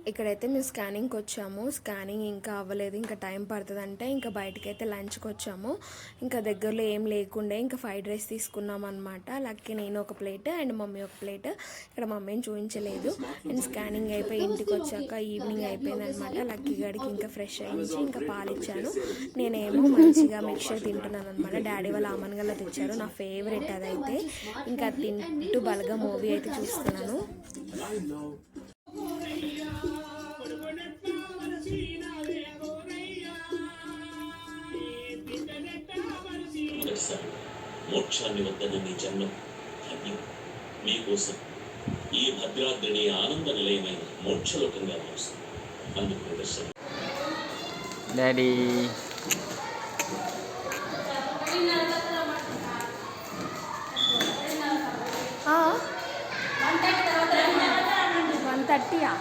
ఇక్కడైతే మేము స్కానింగ్కి వచ్చాము. స్కానింగ్ ఇంకా అవ్వలేదు, ఇంకా టైం పడుతుందంటే ఇంకా బయటకైతే లంచ్కి వచ్చాము. ఇంకా దగ్గరలో ఏం లేకుండే ఇంకా ఫ్రైడ్ రైస్ తీసుకున్నాం అనమాట. లక్కీ నేను ఒక ప్లేట్ అండ్ మమ్మీ ఒక ప్లేట్. ఇక్కడ మమ్మీని చూపించలేదు. అండ్ స్కానింగ్ అయిపోయి ఇంటికి వచ్చాక ఈవినింగ్ అయిపోయింది అనమాట. లక్కీ గడికి ఇంకా ఫ్రెష్ అయ్యించి ఇంకా పాలిచ్చాను. నేనేమో మంచిగా మిక్చర్ తింటున్నాను అనమాట. డాడీ వాళ్ళు ఆమన్గల్లో తెచ్చారు, నా ఫేవరెట్ అదైతే. ఇంకా తింటూ బలగా మూవీ అయితే చూస్తున్నాను. మోక్షాన్ని వద్దన్న నీ జన్మం ధన్యం. మీకోసం ఈ భద్రాద్రిని ఆనంద నిలయమైన మోక్షలోకంగా మారుస్తుంది. అందుకు ప్రదర్శన. Daddy one 1:30